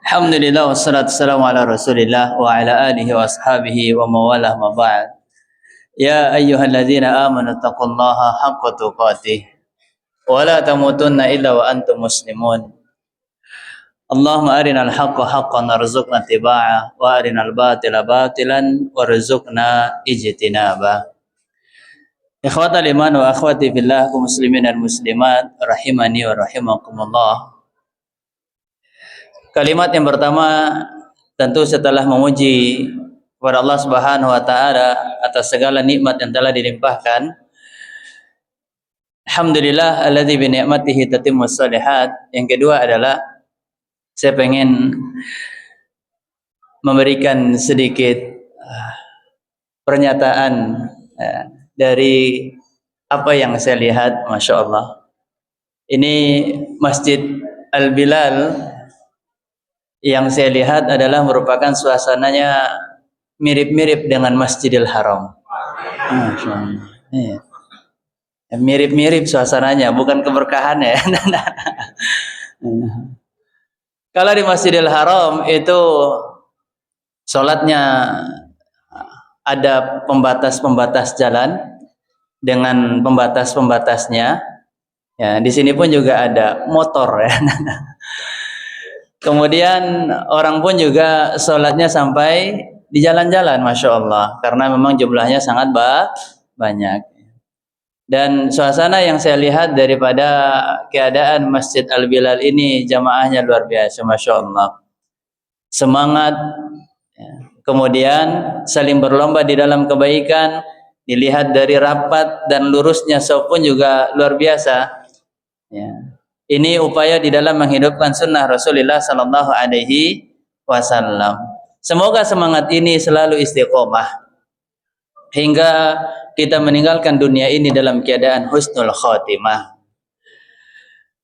Alhamdulillah wassalatu wassalamu ala Rasulillah wa ala alihi wa ashabihi wa mawalah ma ba'd. Ya ayyuhalladzina amanu taqullaha haqqa tuqatih wa la tamutunna illa wa antum muslimun. Allahumma arinal haqqa haqqan warzuqna tiba'ah wa arinal batila batilan warzuqna ijtinabah. Ikhwatal iman wa akhwati fillah muslimin dan muslimat rahimani wa rahimakumullah. Kalimat yang pertama tentu setelah memuji kepada Allah Subhanahu wa taala atas segala nikmat yang telah dilimpahkan. Alhamdulillah alladzi bi ni'matihi tatimmus shalihat. Yang kedua adalah saya pengen memberikan sedikit pernyataan dari apa yang saya lihat, Masya Allah. Ini Masjid Al-Bilal yang saya lihat adalah merupakan suasananya mirip-mirip dengan Masjidil Haram. Mirip-mirip suasananya, bukan keberkahannya. Kalau di Masjidil Haram itu sholatnya ada pembatas-pembatas jalan dengan pembatas-pembatasnya. Ya, di sini pun juga ada motor ya. Kemudian orang pun juga sholatnya sampai di jalan-jalan, Masya Allah, karena memang jumlahnya sangat banyak. Dan suasana yang saya lihat daripada keadaan Masjid Al-Bilal ini, jamaahnya luar biasa, Masya Allah. Semangat, kemudian saling berlomba di dalam kebaikan, dilihat dari rapat dan lurusnya shaf pun juga luar biasa. Ya. Ini upaya di dalam menghidupkan sunnah Rasulullah Sallallahu Alaihi Wasallam. Semoga semangat ini selalu istiqomah hingga kita meninggalkan dunia ini dalam keadaan husnul khotimah.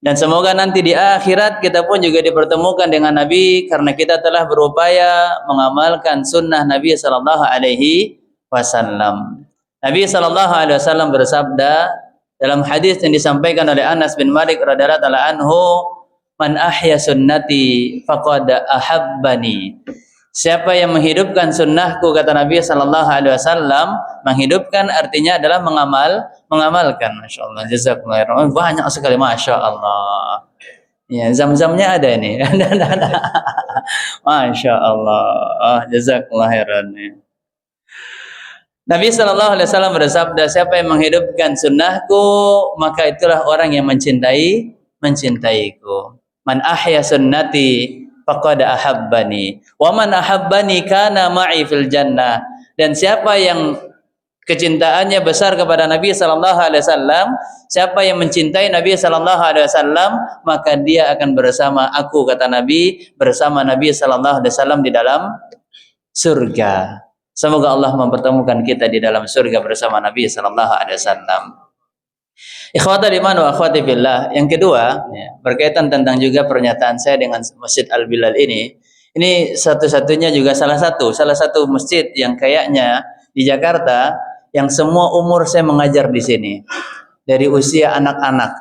Dan semoga nanti di akhirat kita pun juga dipertemukan dengan Nabi karena kita telah berupaya mengamalkan sunnah Nabi Sallallahu Alaihi Wasallam. Nabi Sallallahu Alaihi Wasallam bersabda dalam hadis yang disampaikan oleh Anas bin Malik radhiyallahu taala anhu, "Man ahya sunnati faqad ahabbani." Siapa yang menghidupkan sunnahku, kata Nabi sallallahu alaihi wasallam, menghidupkan artinya adalah mengamalkan. Masya Allah, jazakumullah. Banyak sekali, Masya Allah. Ya, zam-zamnya ada ini. Masya Allah, jazakumullah khairan. Nabi Shallallahu Alaihi Wasallam bersabda, siapa yang menghidupkan sunnahku, maka itulah orang yang mencintaiku. Man ahya sunnati faqad ahabbani, wa man ahabbani kana ma'i fil jannah. Dan siapa yang kecintaannya besar kepada Nabi Shallallahu Alaihi Wasallam, siapa yang mencintai Nabi Shallallahu Alaihi Wasallam, maka dia akan bersama aku, kata Nabi, bersama Nabi Shallallahu Alaihi Wasallam di dalam surga. Semoga Allah mempertemukan kita di dalam surga bersama Nabi Sallallahu Alaihi Wasallam. Ikhwatal iman wa akhwati fillah. Yang kedua, berkaitan tentang juga pernyataan saya dengan Masjid Al-Bilal ini. Ini satu-satunya juga salah satu masjid yang kayaknya di Jakarta yang semua umur saya mengajar di sini. Dari usia anak-anak.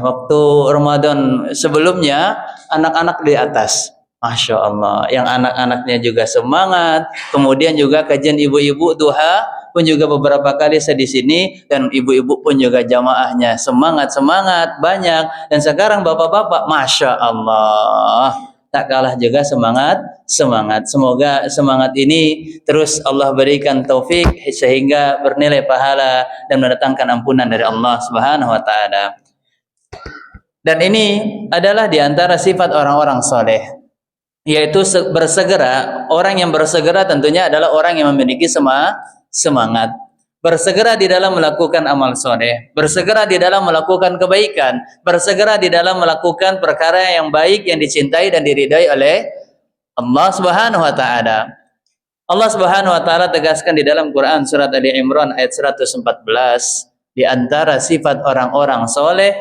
Waktu Ramadan sebelumnya anak-anak di atas. Masya Allah, yang anak-anaknya juga semangat. Kemudian juga kajian ibu-ibu duha pun juga beberapa kali saya di sini, dan ibu-ibu pun juga jamaahnya semangat banyak. Dan sekarang bapak-bapak, Masya Allah, tak kalah juga semangat. Semoga semangat ini terus Allah berikan taufik sehingga bernilai pahala dan mendatangkan ampunan dari Allah Subhanahu Wa Taala. Dan ini adalah diantara sifat orang-orang soleh, yaitu bersegera. Orang yang bersegera tentunya adalah orang yang memiliki semangat, bersegera di dalam melakukan amal soleh, bersegera di dalam melakukan kebaikan, bersegera di dalam melakukan perkara yang baik yang dicintai dan diridai oleh Allah Subhanahu wa taala. Allah Subhanahu wa taala tegaskan di dalam Quran surat Ali Imran ayat 114, di antara sifat orang-orang soleh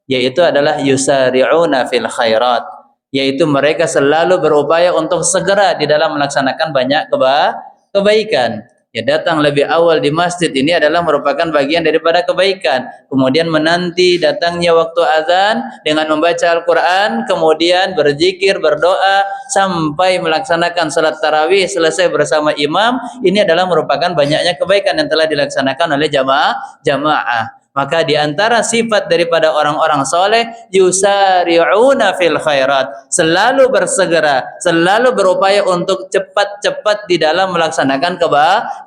yaitu adalah yusari'una fil khairat, yaitu mereka selalu berupaya untuk segera di dalam melaksanakan banyak kebaikan. ya datang lebih awal di masjid ini adalah merupakan bagian daripada kebaikan. Kemudian menanti datangnya waktu azan dengan membaca Al-Quran, kemudian berzikir, berdoa sampai melaksanakan salat tarawih selesai bersama imam, ini adalah merupakan banyaknya kebaikan yang telah dilaksanakan oleh jamaah. Maka di antara sifat daripada orang-orang soleh, yusari'una fil khairat, selalu bersegera, selalu berupaya untuk cepat-cepat di dalam melaksanakan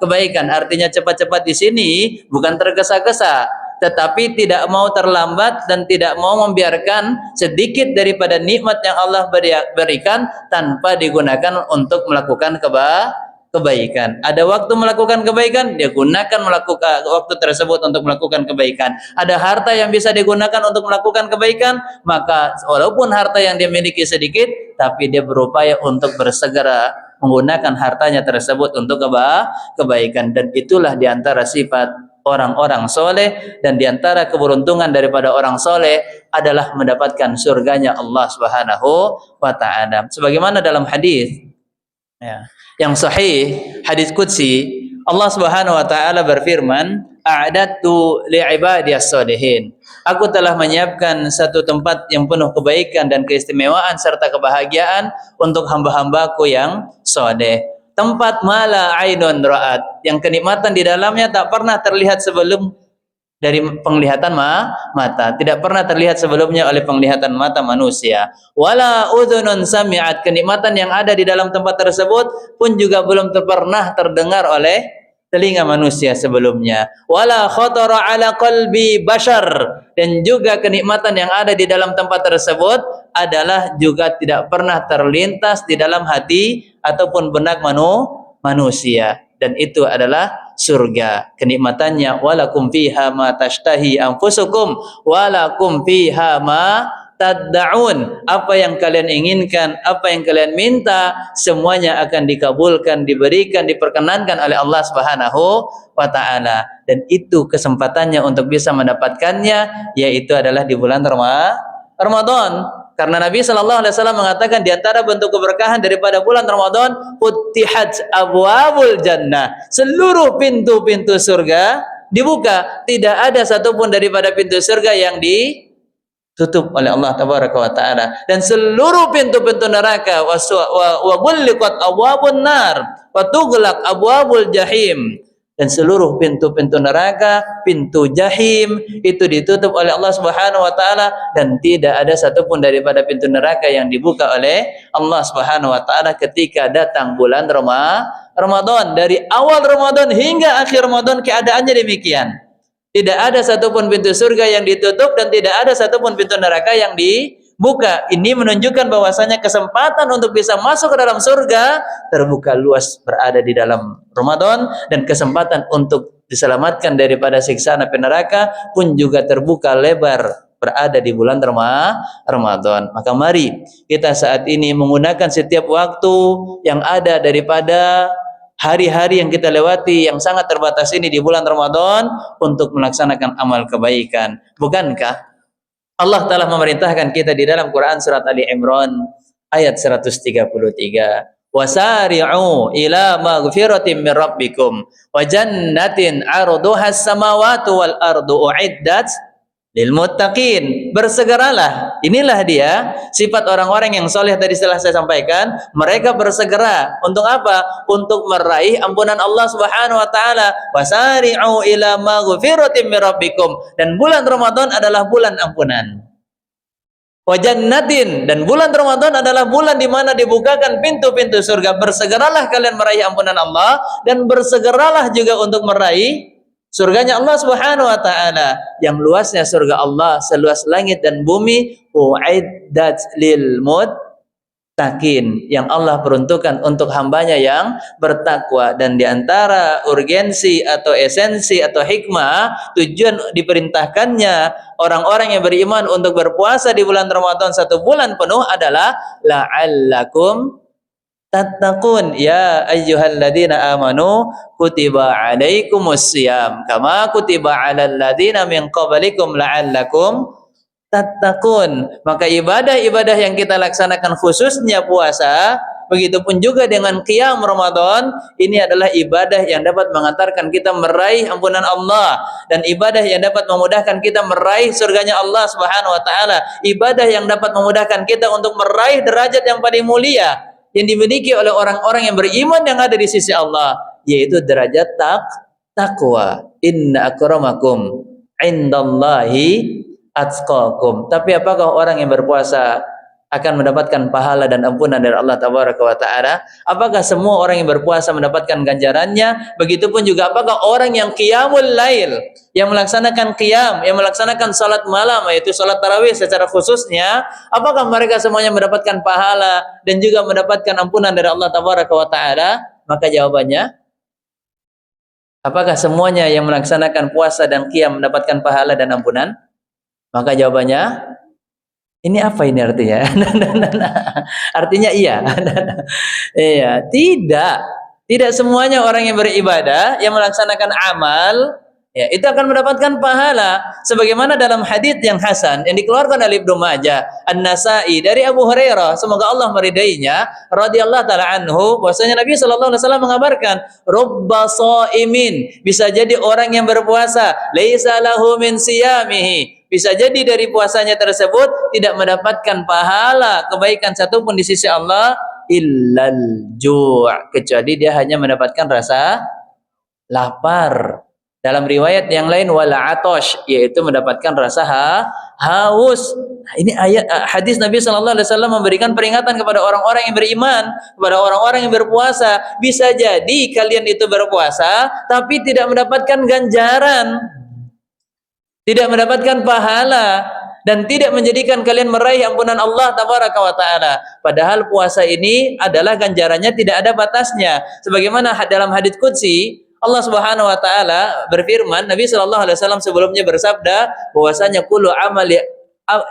kebaikan. Artinya cepat-cepat di sini bukan tergesa-gesa, tetapi tidak mau terlambat dan tidak mau membiarkan sedikit daripada nikmat yang Allah berikan tanpa digunakan untuk melakukan kebaikan. Ada waktu melakukan kebaikan, dia gunakan melakukan waktu tersebut untuk melakukan kebaikan. Ada harta yang bisa digunakan untuk melakukan kebaikan, maka walaupun harta yang dia miliki sedikit, tapi dia berupaya untuk bersegera menggunakan hartanya tersebut untuk kebaikan. Dan itulah diantara sifat orang-orang soleh, dan diantara keberuntungan daripada orang soleh adalah mendapatkan surganya Allah Subhanahu wa Ta'ala. Sebagaimana dalam hadis yang sahih, hadis qudsi, Allah Subhanahu wa Ta'ala berfirman, a'adatu li'ibadiyas sholihin, aku telah menyiapkan satu tempat yang penuh kebaikan dan keistimewaan serta kebahagiaan untuk hamba-hambaku yang soleh. Tempat mala ainun ra'at, yang kenikmatan di dalamnya tak pernah terlihat sebelum dari penglihatan mata, tidak pernah terlihat sebelumnya oleh penglihatan mata manusia. Wala udhunun sami'at, kenikmatan yang ada di dalam tempat tersebut pun juga belum pernah terdengar oleh telinga manusia sebelumnya. Wala khatara ala qalbi bashar, dan juga kenikmatan yang ada di dalam tempat tersebut adalah juga tidak pernah terlintas di dalam hati ataupun benak manusia. Dan itu adalah surga. Kenikmatannya, walakum fiha ma tashtahi anfusukum walakum fiha ma tad'un, apa yang kalian inginkan, apa yang kalian minta, semuanya akan dikabulkan, diberikan, diperkenankan oleh Allah Subhanahu wa Ta'ala. Dan itu kesempatannya untuk bisa mendapatkannya, yaitu adalah di bulan Ramadan. Karena Nabi Shallallahu Alaihi Wasallam mengatakan di antara bentuk keberkahan daripada bulan Ramadan, futihat abwabul jannah, seluruh pintu-pintu surga dibuka, tidak ada satupun daripada pintu surga yang ditutup oleh Allah Tabaraka wa Ta'ala, dan seluruh pintu-pintu neraka wa ghulliqat abwabun nar wa tughlaq abwabul jahim, dan seluruh pintu-pintu neraka, pintu jahim itu ditutup oleh Allah Subhanahu wa Ta'ala, dan tidak ada satupun daripada pintu neraka yang dibuka oleh Allah Subhanahu wa Ta'ala ketika datang bulan Ramadan. Dari awal Ramadan hingga akhir Ramadan keadaannya demikian. Tidak ada satupun pintu surga yang ditutup dan tidak ada satupun pintu neraka yang dibuka. Ini menunjukkan bahwasanya kesempatan untuk bisa masuk ke dalam surga terbuka luas berada di dalam Ramadan, dan kesempatan untuk diselamatkan daripada siksaan api neraka pun juga terbuka lebar berada di bulan Ramadan. Maka mari kita saat ini menggunakan setiap waktu yang ada daripada hari-hari yang kita lewati yang sangat terbatas ini di bulan Ramadan untuk melaksanakan amal kebaikan. Bukankah Allah telah memerintahkan kita di dalam Quran surat Ali Imran ayat 133, wasari'u ila maghfiratin min rabbikum wa jannatin 'arduhas samawati wal ardu u'iddat lil muttaqin. Bersegeralah. Inilah dia sifat orang-orang yang soleh tadi setelah saya sampaikan. Mereka bersegera untuk apa? Untuk meraih ampunan Allah Subhanahu wa Ta'ala. Wasari'u ila maghfiratin min rabbikum, dan bulan Ramadan adalah bulan ampunan. Wajannatin, dan bulan Ramadan adalah bulan di mana dibukakan pintu-pintu surga. Bersegeralah kalian meraih ampunan Allah, dan bersegeralah juga untuk meraih surganya Allah Subhanahu wa Ta'ala, yang luasnya surga Allah seluas langit dan bumi. U'iddat lil muttaqin, yang Allah peruntukkan untuk hambanya yang bertakwa. Dan diantara urgensi atau esensi atau hikmah tujuan diperintahkannya orang-orang yang beriman untuk berpuasa di bulan Ramadan 1 bulan penuh adalah la'allakum tattaqun. Ya ayyuhalladzina amanu kutiba alaikumus syiyam kama kutiba alal ladzina min qablikum la'allakum tattaqun. Maka ibadah-ibadah yang kita laksanakan khususnya puasa Begitupun juga dengan qiyam Ramadan, ini adalah ibadah yang dapat mengantarkan kita meraih ampunan Allah, dan ibadah yang dapat memudahkan kita meraih surganya Allah Subhanahu wa taala, ibadah yang dapat memudahkan kita untuk meraih derajat yang paling mulia yang dimiliki oleh orang-orang yang beriman yang ada di sisi Allah, yaitu derajat takwa. Inna akramakum indallahi atqakum. Tapi apakah orang yang berpuasa akan mendapatkan pahala dan ampunan dari Allah Tabaraka wa taala? Apakah semua orang yang berpuasa mendapatkan ganjarannya? Begitupun juga apakah orang yang qiyamul lail, yang melaksanakan qiyam, yang melaksanakan salat malam, yaitu salat tarawih secara khususnya, apakah mereka semuanya mendapatkan pahala dan juga mendapatkan ampunan dari Allah Tabaraka wa taala? Maka jawabannya, apakah semuanya yang melaksanakan puasa dan qiyam mendapatkan pahala dan ampunan? Maka jawabannya, ini apa ini artinya? Artinya iya. Iya, tidak. Tidak semuanya orang yang beribadah, yang melaksanakan amal, ya, itu akan mendapatkan pahala. Sebagaimana dalam hadits yang hasan yang dikeluarkan oleh Ibnu Majah, An-Nasa'i dari Abu Hurairah, semoga Allah meridainya, radhiyallahu taala anhu, bahwasanya Nabi sallallahu alaihi wasallam mengabarkan, rubba shaimin, bisa jadi orang yang berpuasa, laisa lahu min siyamihi, bisa jadi dari puasanya tersebut tidak mendapatkan pahala kebaikan satupun di sisi Allah, illal ju', kecuali dia hanya mendapatkan rasa lapar. Dalam riwayat yang lain wala atosh, yaitu mendapatkan rasa haus. Nah, ini ayat hadis Nabi sallallahu alaihi wasallam memberikan peringatan kepada orang-orang yang beriman, kepada orang-orang yang berpuasa. Bisa jadi kalian itu berpuasa tapi tidak mendapatkan ganjaran, tidak mendapatkan pahala, dan tidak menjadikan kalian meraih ampunan Allah Tabaraka wa taala. Padahal puasa ini adalah ganjarannya tidak ada batasnya. Sebagaimana dalam hadits qudsi, Allah Subhanahu wa taala berfirman, Nabi sallallahu alaihi wasallam sebelumnya bersabda bahwasanya kullu amali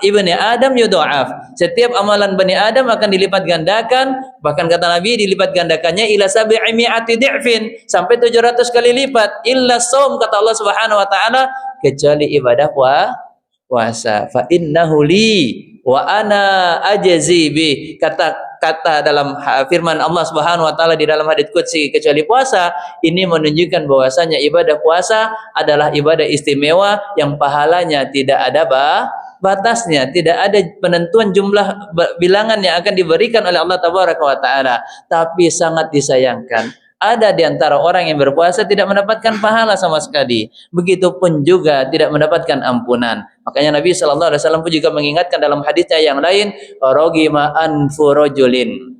ibni Adam yudha'af. Setiap amalan Bani Adam akan dilipat gandakan, bahkan kata Nabi dilipat gandakannya ila sab'i mi'ati di'fin, sampai 700 kali lipat, illa shaum, kata Allah Subhanahu wa taala, kecuali ibadah puasa. Fa innahu li wa ana ajzi bi. Kata dalam firman Allah Subhanahu wa taala di dalam hadits qudsi, kecuali puasa, ini menunjukkan bahwasanya ibadah puasa adalah ibadah istimewa yang pahalanya tidak ada batasnya, tidak ada penentuan jumlah bilangan yang akan diberikan oleh Allah Tabaraka wa taala. Tapi sangat disayangkan, ada di antara orang yang berpuasa tidak mendapatkan pahala sama sekali. Begitupun juga tidak mendapatkan ampunan. Makanya Nabi sallallahu alaihi wasallam pun juga mengingatkan dalam hadisnya yang lain, rogima anfu rajulin.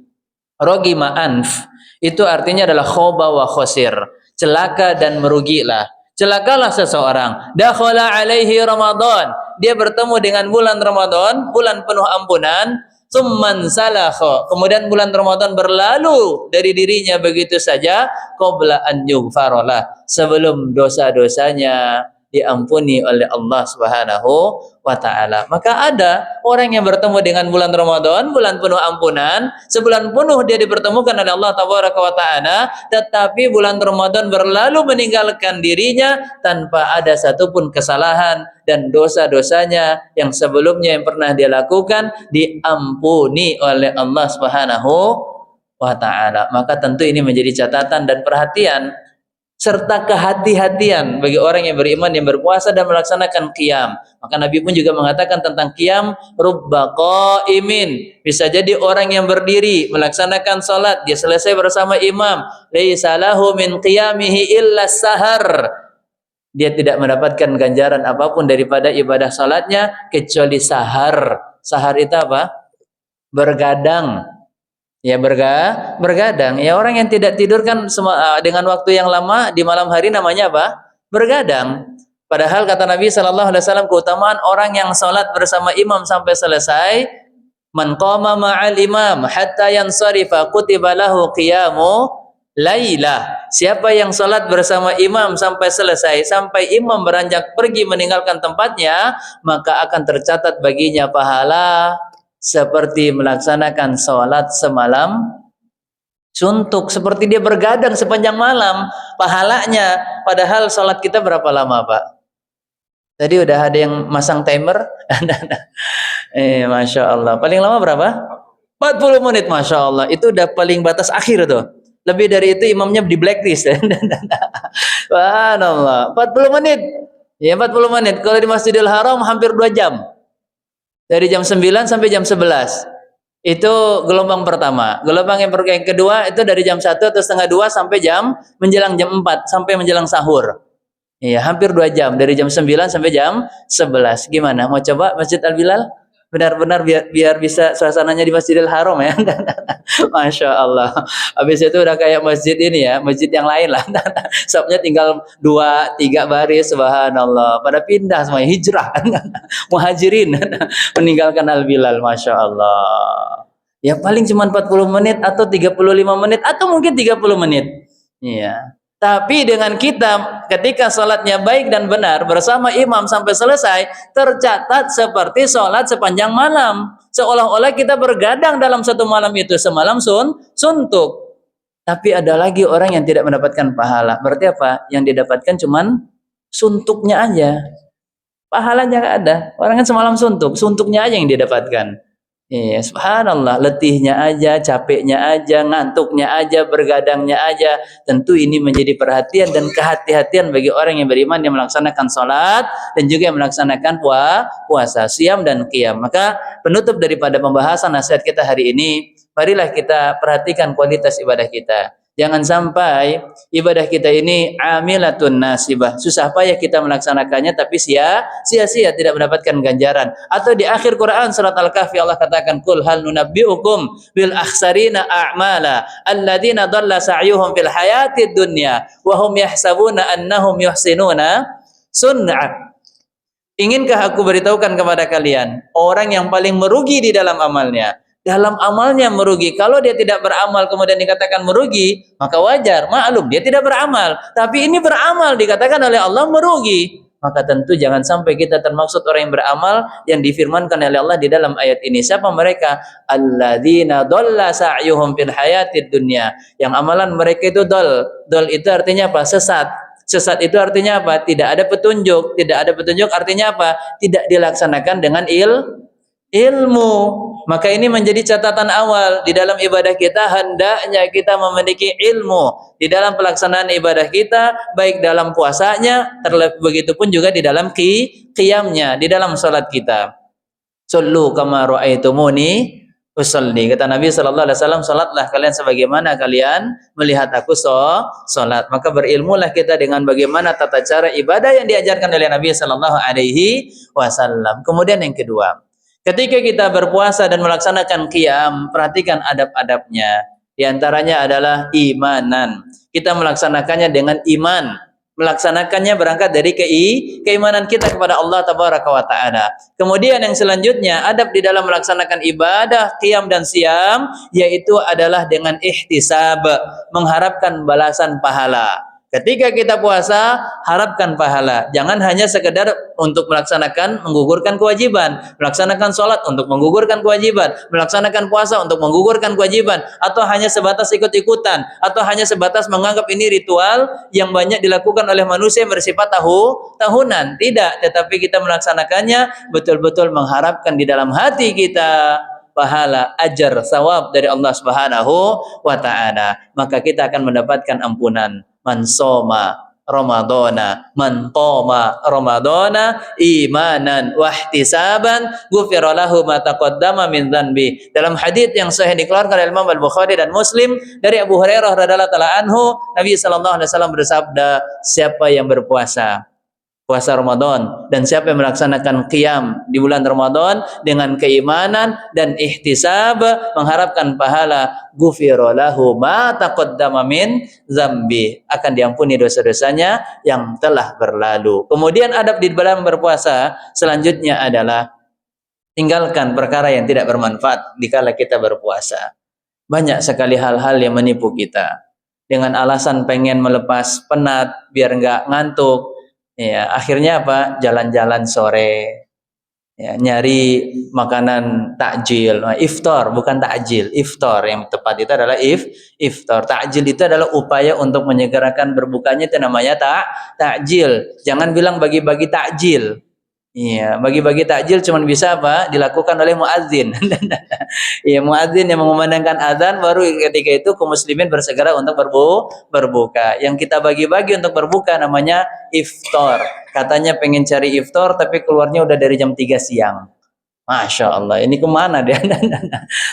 Rogima anf itu artinya adalah khoba wa khosir, celaka dan merugilah. Celakalah seseorang, dakhala alaihi Ramadan, dia bertemu dengan bulan Ramadan, bulan penuh ampunan, summan salakha, kemudian bulan Ramadan berlalu dari dirinya begitu saja, qabla an yughfaralah, sebelum dosa-dosanya diampuni oleh Allah Subhanahu wa taala. Maka ada orang yang bertemu dengan bulan Ramadan, bulan penuh ampunan, sebulan penuh dia dipertemukan oleh Allah Tabaraka wa taala, tetapi bulan Ramadan berlalu meninggalkan dirinya tanpa ada satupun kesalahan, dan dosa-dosanya yang sebelumnya yang pernah dia lakukan diampuni oleh Allah Subhanahu wa taala. Maka tentu ini menjadi catatan dan perhatian serta kehati-hatian bagi orang yang beriman yang berpuasa dan melaksanakan qiyam. Maka Nabi pun juga mengatakan tentang qiyam, rubba qaimin, bisa jadi orang yang berdiri melaksanakan salat, dia selesai bersama imam, laisa lahu min qiyamihi illa sahar, dia tidak mendapatkan ganjaran apapun daripada ibadah salatnya kecuali sahar. Sahar itu apa? Bergadang. Ya, bergadang. Ya, orang yang tidak tidur kan dengan waktu yang lama di malam hari namanya apa? Bergadang. Padahal kata Nabi sallallahu alaihi wasallam, keutamaan orang yang salat bersama imam sampai selesai, man qama ma'al imam hatta yansarifa kutiba lahu qiyamu lailah. Siapa yang salat bersama imam sampai selesai, sampai imam beranjak pergi meninggalkan tempatnya, maka akan tercatat baginya pahala seperti melaksanakan salat semalam suntuk, seperti dia bergadang sepanjang malam pahalanya. Padahal salat kita berapa lama, Pak? Tadi udah ada yang masang timer. Masya Allah. Paling lama berapa? 40 menit, Masya Allah. Itu udah paling batas akhir tuh. Lebih dari itu imamnya di blacklist. Subhanallah. 40 menit. Ya 40 menit. Kalau di Masjidil Haram hampir 2 jam. Dari jam 9 sampai jam 11. Itu gelombang pertama. Gelombang yang kedua itu dari jam 1 atau setengah 2 sampai menjelang jam 4 sampai menjelang sahur. Iya, hampir 2 jam dari jam 9 sampai jam 11. Gimana? Mau coba Masjid Al-Bilal? Benar-benar biar bisa suasananya di Masjidil Haram ya. Masya Allah. Habis itu udah kayak masjid ini ya, masjid yang lain lah. Safnya tinggal 2, 3 baris, subhanallah. Pada pindah semua, hijrah. Muhajirin meninggalkan Al-Bilal, Masya Allah. Ya paling cuma 40 menit atau 35 menit atau mungkin 30 menit. Iya. Tapi dengan kita ketika sholatnya baik dan benar bersama imam sampai selesai, tercatat seperti sholat sepanjang malam. Seolah-olah kita bergadang dalam satu malam itu semalam suntuk. Tapi ada lagi orang yang tidak mendapatkan pahala. Berarti apa? Yang didapatkan cuman suntuknya aja. Pahalanya nggak ada. Orang kan semalam suntuknya aja yang didapatkan. Iya, subhanallah, letihnya aja, capeknya aja, ngantuknya aja, bergadangnya aja. Tentu ini menjadi perhatian dan kehati-hatian bagi orang yang beriman yang melaksanakan sholat dan juga yang melaksanakan puasa, siam dan qiyam. Maka penutup daripada pembahasan nasihat kita hari ini, marilah kita perhatikan kualitas ibadah kita. Jangan sampai ibadah kita ini amilatun nasibah. Susah payah kita melaksanakannya tapi sia-sia tidak mendapatkan ganjaran. Atau di akhir Quran surat Al-Kahfi Allah katakan, "Qul hal nunabbiukum bil akhsarina a'mala alladziina dhalla sa'yuhum fil hayatid dunya wa hum yahsabuna annahum yuhsinuna sun'a." Inginkah aku beritahukan kepada kalian orang yang paling merugi di dalam amalnya? Dalam amalnya merugi. Kalau dia tidak beramal kemudian dikatakan merugi, maka wajar, maklum dia tidak beramal. Tapi ini beramal dikatakan oleh Allah merugi. Maka tentu jangan sampai kita termaksud orang yang beramal yang difirmankan oleh Allah di dalam ayat ini. Siapa mereka? Alladzina dhalla sa'yuhum fil hayatid dunya. Yang amalan mereka itu dol. Dol itu artinya apa? Sesat. Sesat itu artinya apa? Tidak ada petunjuk. Tidak ada petunjuk artinya apa? Tidak dilaksanakan dengan ilmu. Maka ini menjadi catatan awal di dalam ibadah kita, hendaknya kita memiliki ilmu di dalam pelaksanaan ibadah kita, baik dalam puasanya, terlebih begitu pun juga di dalam qiyamnya, di dalam salat kita. Sallu kama ra'aitumuni usolli. Kata Nabi sallallahu alaihi wasallam, salatlah kalian sebagaimana kalian melihat aku salat. Maka berilmulah kita dengan bagaimana tata cara ibadah yang diajarkan oleh Nabi sallallahu alaihi wasallam. Kemudian yang kedua, ketika kita berpuasa dan melaksanakan qiyam, perhatikan adab-adabnya. Di antaranya adalah imanan. Kita melaksanakannya dengan iman. Melaksanakannya berangkat dari keimanan kita kepada Allah Tabaraka wa Ta'ala. Kemudian yang selanjutnya, adab di dalam melaksanakan ibadah, qiyam dan siam, yaitu adalah dengan ihtisab, mengharapkan balasan pahala. Ketika kita puasa, harapkan pahala. Jangan hanya sekedar untuk melaksanakan, menggugurkan kewajiban. Melaksanakan sholat untuk menggugurkan kewajiban. Melaksanakan puasa untuk menggugurkan kewajiban. Atau hanya sebatas ikut-ikutan. Atau hanya sebatas menganggap ini ritual yang banyak dilakukan oleh manusia yang bersifat tahunan. Tidak, tetapi kita melaksanakannya betul-betul mengharapkan di dalam hati kita pahala, ajar, sawab dari Allah Subhanahu wa Ta'ala. Maka kita akan mendapatkan ampunan. Man soma Ramadana, man qama Ramadana imanan wa ihtisaban ghufira lahu ma taqaddama min dzanbi. Dalam hadis yang sahih dikeluarkan oleh Imam Al-Bukhari dan Muslim dari Abu Hurairah radhiyallahu taala anhu, Nabi sallallahu alaihi wasallam bersabda, siapa yang berpuasa puasa Ramadan dan siapa yang melaksanakan qiyam di bulan Ramadan dengan keimanan dan ihtisab mengharapkan pahala, ghufira lahu ma taqaddama min dzambi, akan diampuni dosa-dosanya yang telah berlalu. Kemudian adab di dalam berpuasa selanjutnya adalah tinggalkan perkara yang tidak bermanfaat dikala kita berpuasa. Banyak sekali hal-hal yang menipu kita dengan alasan pengen melepas penat biar enggak ngantuk. Ya, akhirnya apa? Jalan-jalan sore, ya, nyari makanan takjil, iftar bukan takjil, iftar yang tepat itu adalah iftar. Takjil itu adalah upaya untuk menyegerakan berbukanya, itu namanya takjil. Jangan bilang bagi-bagi takjil. Iya, bagi-bagi takjil cuma bisa apa? Dilakukan oleh muadzin. Iya, muadzin yang mengumandangkan azan baru ketika itu kaum muslimin bersegera untuk berbuka. Yang kita bagi-bagi untuk berbuka namanya iftar. Katanya pengen cari iftar tapi keluarnya udah dari jam 3 siang. Masya Allah, ini kemana dia?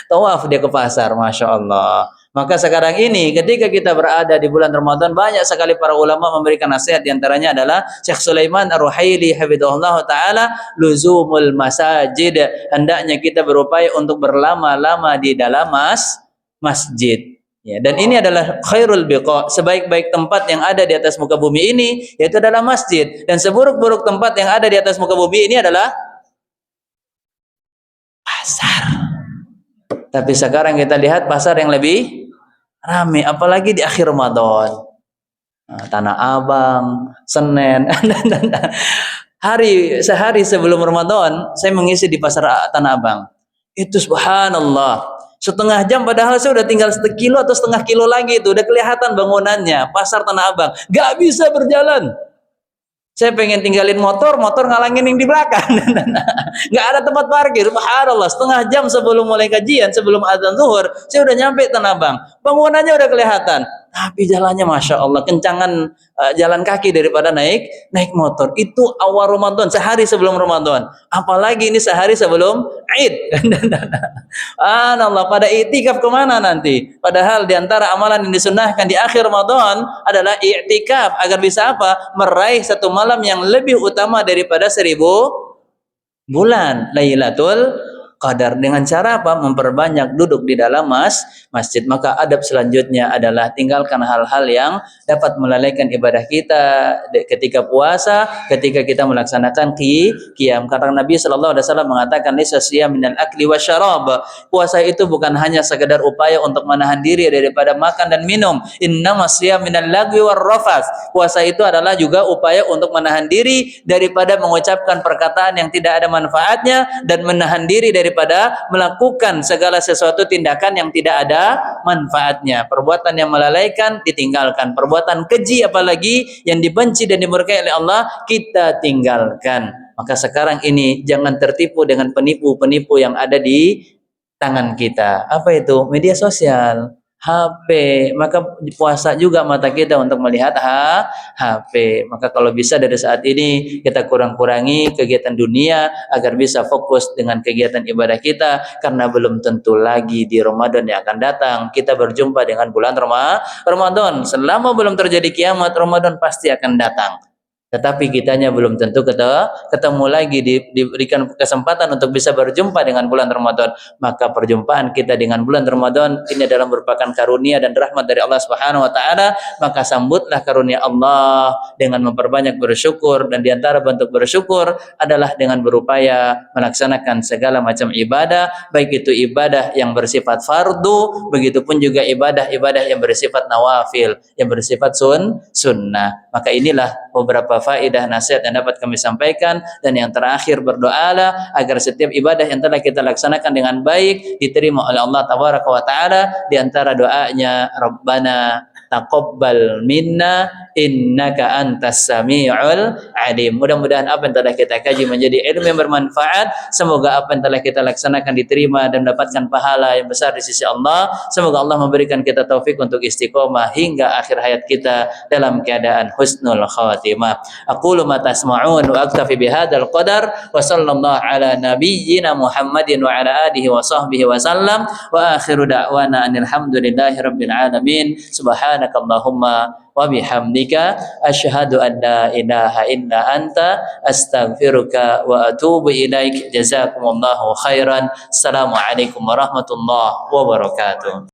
Tawaf dia ke pasar, Masya Allah. Maka sekarang ini ketika kita berada di bulan Ramadan, banyak sekali para ulama memberikan nasihat. Di antaranya adalah Syekh Sulaiman Ar-Ruhaili hafizahullah taala, luzumul masajid. Hendaknya kita berupaya untuk berlama-lama di dalam masjid. Ya, dan ini adalah khairul biqa, sebaik-baik tempat yang ada di atas muka bumi ini yaitu adalah masjid, dan seburuk-buruk tempat yang ada di atas muka bumi ini adalah pasar. Tapi sekarang kita lihat pasar yang lebih ramai, apalagi di akhir Ramadan. Nah, Tanah Abang, Senen, sehari sebelum Ramadan, saya mengisi di pasar Tanah Abang. Itu subhanallah, setengah jam padahal saya udah tinggal sekilo atau setengah kilo lagi, itu udah kelihatan bangunannya, pasar Tanah Abang. Gak bisa berjalan. Saya pengen tinggalin motor ngalangin yang di belakang. Nggak ada tempat parkir. Subhanallah, setengah jam sebelum mulai kajian, sebelum azan zuhur, saya udah nyampe Tanah Abang. Bangunannya udah kelihatan. Tapi jalannya Masya Allah, kencangan jalan kaki daripada naik motor. Itu awal Ramadan, sehari sebelum Ramadan. Apalagi ini sehari sebelum Id. Allah, pada i'tikaf kemana nanti? Padahal diantara amalan yang disunahkan di akhir Ramadan adalah i'tikaf. Agar bisa apa? Meraih satu malam yang lebih utama daripada 1000 bulan, Lailatul Qadar. Dengan cara apa? Memperbanyak duduk di dalam masjid. Maka adab selanjutnya adalah tinggalkan hal-hal yang dapat melalaikan ibadah kita ketika puasa, ketika kita melaksanakan qiyam. Karena Nabi sallallahu alaihi wasallam mengatakan laisa siyam minal akli wasyarab. Puasa itu bukan hanya sekedar upaya untuk menahan diri daripada makan dan minum. Innamas siyam minal lagwi warrafas. Puasa itu adalah juga upaya untuk menahan diri daripada mengucapkan perkataan yang tidak ada manfaatnya dan menahan diri daripada melakukan segala sesuatu tindakan yang tidak ada manfaatnya. Perbuatan yang melalaikan ditinggalkan, perbuatan keji apalagi yang dibenci dan dimurkai oleh Allah kita tinggalkan. Maka sekarang ini jangan tertipu dengan penipu-penipu yang ada di tangan kita. Apa itu? Media sosial, HP. Maka puasa juga mata kita untuk melihat HP. Maka kalau bisa dari saat ini kita kurang-kurangi kegiatan dunia agar bisa fokus dengan kegiatan ibadah kita, karena belum tentu lagi di Ramadan yang akan datang kita berjumpa dengan bulan Ramadan. Selama belum terjadi kiamat, Ramadan pasti akan datang. Tetapi kitanya belum tentu ketemu lagi, diberikan kesempatan untuk bisa berjumpa dengan bulan Ramadan. Maka perjumpaan kita dengan bulan Ramadan ini adalah merupakan karunia dan rahmat dari Allah Subhanahu wa taala. Maka sambutlah karunia Allah dengan memperbanyak bersyukur, dan diantara bentuk bersyukur adalah dengan berupaya melaksanakan segala macam ibadah, baik itu ibadah yang bersifat fardu, begitupun juga ibadah-ibadah yang bersifat nawafil, yang bersifat sunnah. Maka inilah beberapa faedah nasihat yang dapat kami sampaikan. Dan yang terakhir, berdoalah agar setiap ibadah yang telah kita laksanakan dengan baik diterima oleh Allah Tabaraka wa taala. Di antara doanya, Rabbana taqabbal minna innaka antas samiul alim. Mudah-mudahan apa yang telah kita kaji menjadi ilmu yang bermanfaat. Semoga apa yang telah kita laksanakan diterima dan mendapatkan pahala yang besar di sisi Allah. Semoga Allah memberikan kita taufik untuk istiqomah hingga akhir hayat kita dalam keadaan husnul khatimah. Aqulu ma tasma'un wa aktafi bihadzal qadar wa sallallahu ala nabiyyina Muhammadin wa ala alihi wa sahbihi wa sallam wa akhiru da'wana anil hamdulillahi rabbil alamin. Subhanakallahumma wa bihamdika asyhadu an la ilaha illa anta astaghfiruka wa atubu ilaik. Jazakumullahu khairan. Assalamualaikum warahmatullahi wabarakatuh.